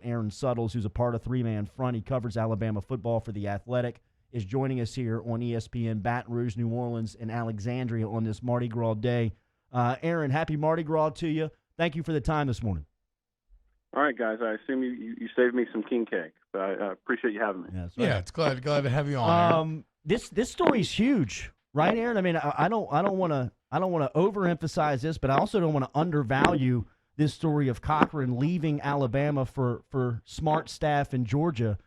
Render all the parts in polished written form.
Aaron Suttles, who's a part of three-man front. He covers Alabama football for The Athletic, is joining us here on ESPN Baton Rouge, New Orleans, and Alexandria on this Mardi Gras day. Aaron, happy Mardi Gras to you. Thank you for the time this morning. All right, guys. I assume you saved me some king cake, but I appreciate you having me. Right. Yeah, it's glad to have you on. This story's huge, right, Aaron? I mean, I don't want to overemphasize this, but I also don't want to undervalue this story of Cochran leaving Alabama for Smart staff in Georgia.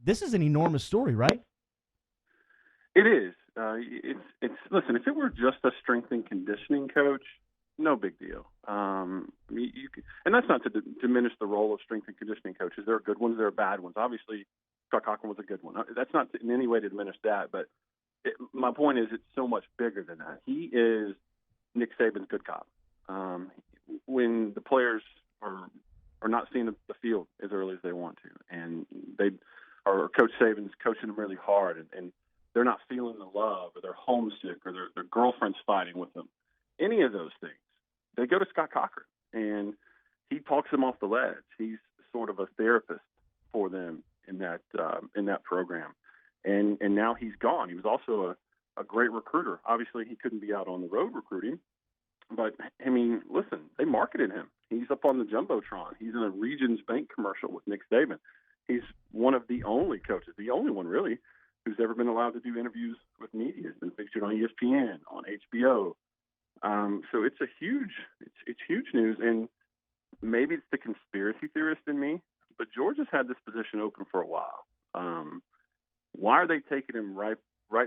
This is an enormous story, right? It is. Listen. If it were just a strength and conditioning coach, no big deal. And that's not to diminish the role of strength and conditioning coaches. There are good ones, there are bad ones. Obviously, Scott Cochran was a good one. That's not in any way to diminish that. But my point is, it's so much bigger than that. He is Nick Saban's good cop. When the players are not seeing the field as early as they want to, and Coach Saban's coaching them really hard, and they're not feeling the love, or they're homesick, or their girlfriend's fighting with them, any of those things, they go to Scott Cochran, and he talks them off the ledge. He's sort of a therapist for them in that program, and now he's gone. He was also a great recruiter. Obviously, he couldn't be out on the road recruiting, but I mean, listen, they marketed him. He's up on the jumbotron. He's in a Regions Bank commercial with Nick Saban. He's one of the only coaches, the only one really, who's ever been allowed to do interviews with media. He's been featured on ESPN, on HBO. So it's huge news, and maybe it's the conspiracy theorist in me, but Georgia's had this position open for a while. Why are they taking him right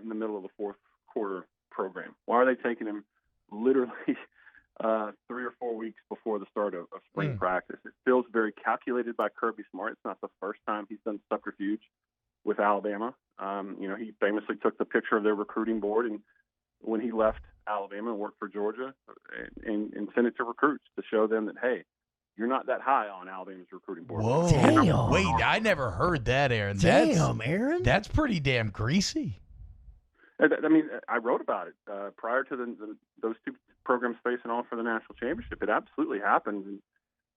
in the middle of the fourth quarter program? Why are they taking him literally 3 or 4 weeks before the start of spring practice? It feels very calculated by Kirby Smart. It's not the first time he's done subterfuge with Alabama. He famously took the picture of their recruiting board and when he left Alabama and worked for Georgia and sent it to recruits to show them that, hey, you're not that high on Alabama's recruiting board. Whoa. Damn. Wait, I never heard that, Aaron. Aaron. That's pretty damn greasy. I mean, I wrote about it prior to those two programs facing off for the national championship. It absolutely happened.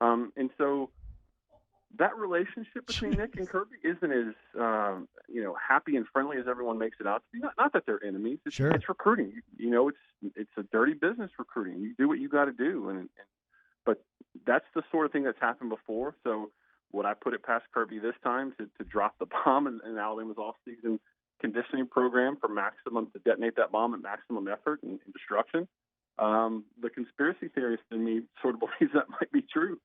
And so that relationship between Nick and Kirby isn't as happy and friendly as everyone makes it out to be. Not that they're enemies. It's recruiting. It's a dirty business, recruiting. You do what you got to do, but that's the sort of thing that's happened before. So would I put it past Kirby this time to drop the bomb in Alabama's off-season conditioning program to detonate that bomb at maximum effort and destruction? The conspiracy theorist in me sort of believes that might be true.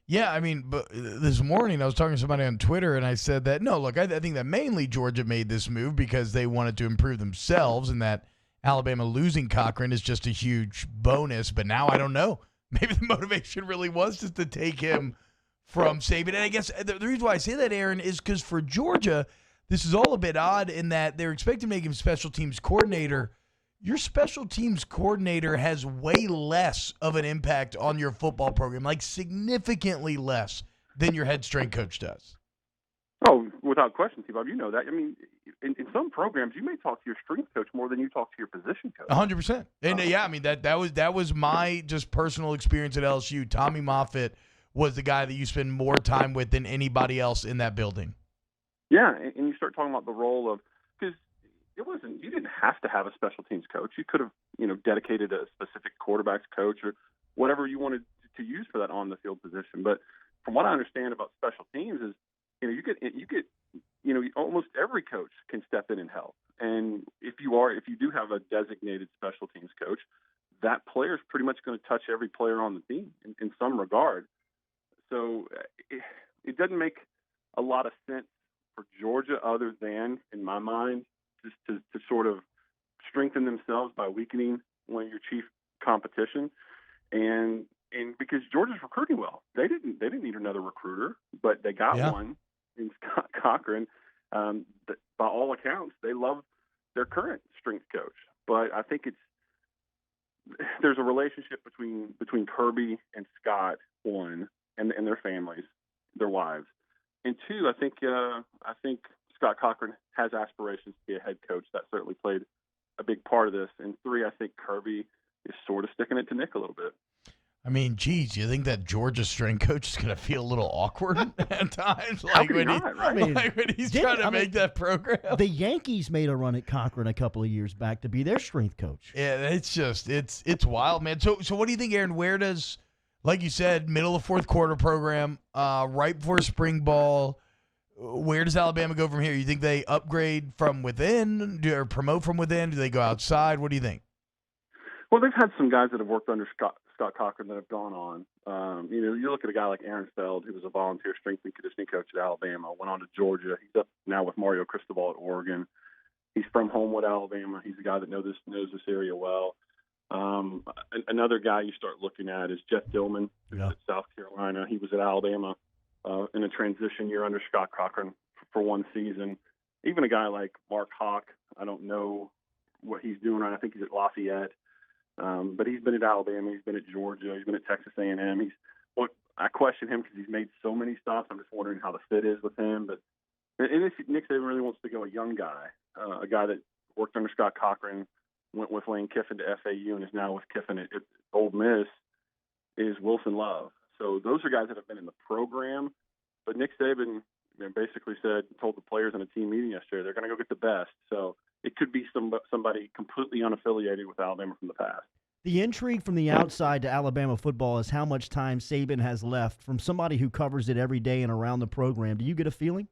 Yeah, I mean, but this morning I was talking to somebody on Twitter, and I said that, no, look, I think that mainly Georgia made this move because they wanted to improve themselves, and that Alabama losing Cochran is just a huge bonus. But now I don't know. Maybe the motivation really was just to take him from Saban. And I guess the reason why I say that, Aaron, is because for Georgia, this is all a bit odd in that they're expected to make him special teams coordinator. Your special teams coordinator has way less of an impact on your football program, like significantly less than your head strength coach does. Oh, without question, T-Bob, you know that. I mean, in some programs, you may talk to your strength coach more than you talk to your position coach. 100%. And I mean, that was my just personal experience at LSU. Tommy Moffitt was the guy that you spend more time with than anybody else in that building. Yeah, and you start talking about the role of, because you didn't have to have a special teams coach. You could have, dedicated a specific quarterbacks coach or whatever you wanted to use for that on the field position. But from what I understand about special teams is, you get almost every coach can step in and help. And if you do have a designated special teams coach, that player is pretty much going to touch every player on the team in some regard. So it doesn't make a lot of sense for Georgia other than, in my mind, just to sort of strengthen themselves by weakening one of your chief competition, and because Georgia's recruiting well, they didn't need another recruiter, but they got one in Scott Cochran. By all accounts, they love their current strength coach, but I think there's a relationship between Kirby and Scott, one, and their families, their wives, and two, I think Scott Cochran has aspirations to be a head coach. That certainly played a big part of this. And three, I think Kirby is sort of sticking it to Nick a little bit. I mean, geez, you think that Georgia strength coach is going to feel a little awkward at times? How Like could he when, not, right? like when he's trying to make that program? The Yankees made a run at Cochran a couple of years back to be their strength coach. Yeah, it's wild, man. So what do you think, Aaron? Where does, like you said, middle of fourth quarter program, right before spring ball, where does Alabama go from here? You think they upgrade from within or promote from within? Do they go outside? What do you think? Well, they've had some guys that have worked under Scott Cochran that have gone on. You look at a guy like Aaron Feld, who was a volunteer strength and conditioning coach at Alabama, went on to Georgia. He's up now with Mario Cristobal at Oregon. He's from Homewood, Alabama. He's a guy that knows this area well. Another guy you start looking at is Jeff Dillman, who's at South Carolina. He was at Alabama in a transition year under Scott Cochran for one season. Even a guy like Mark Hawk, I don't know what he's doing right. I think he's at Lafayette. But he's been at Alabama, he's been at Georgia, he's been at Texas A&M. I question him because he's made so many stops. I'm just wondering how the fit is with him. But and if Nick Saban really wants to go a young guy, a guy that worked under Scott Cochran, went with Lane Kiffin to FAU, and is now with Kiffin at Ole Miss, is Wilson Love. So those are guys that have been in the program. But Nick Saban basically told the players in a team meeting yesterday they're going to go get the best. So it could be somebody completely unaffiliated with Alabama from the past. The intrigue from the outside to Alabama football is how much time Saban has left from somebody who covers it every day and around the program. Do you get a feeling?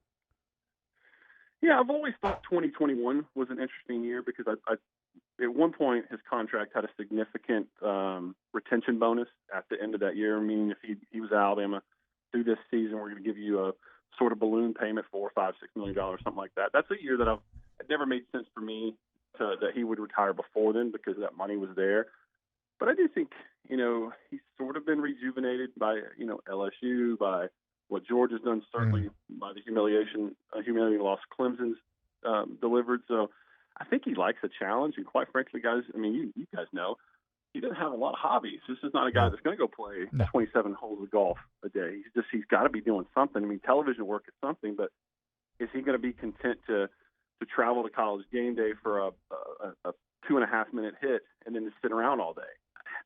Yeah, I've always thought 2021 was an interesting year because I at one point his contract had a significant retention bonus at the end of that year, meaning if he was Alabama through this season, we're going to give you a sort of balloon payment for $5-6 million, something like that. That's a year that it never made sense for me that he would retire before then because that money was there. But I do think, he's sort of been rejuvenated by, LSU, by what Georgia's done, certainly by the humiliating loss Clemson's delivered. So I think he likes a challenge. And quite frankly, guys, you guys know, he doesn't have a lot of hobbies. This is not a guy that's going to go play 27 holes of golf a day. He's got to be doing something. Television work is something, but is he going to be content to travel to College game day for a 2.5-minute hit and then to sit around all day?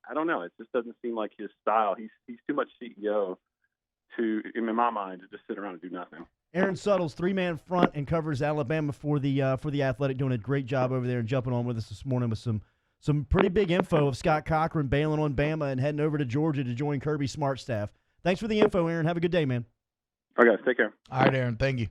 I don't know. It just doesn't seem like his style. He's too much CEO in my mind, to just sit around and do nothing. Aaron Suttles, 3-man front and covers Alabama for the Athletic, doing a great job over there and jumping on with us this morning with some pretty big info of Scott Cochran bailing on Bama and heading over to Georgia to join Kirby Smart staff. Thanks for the info, Aaron. Have a good day, man. All right, guys. Take care. All right, Aaron. Thank you.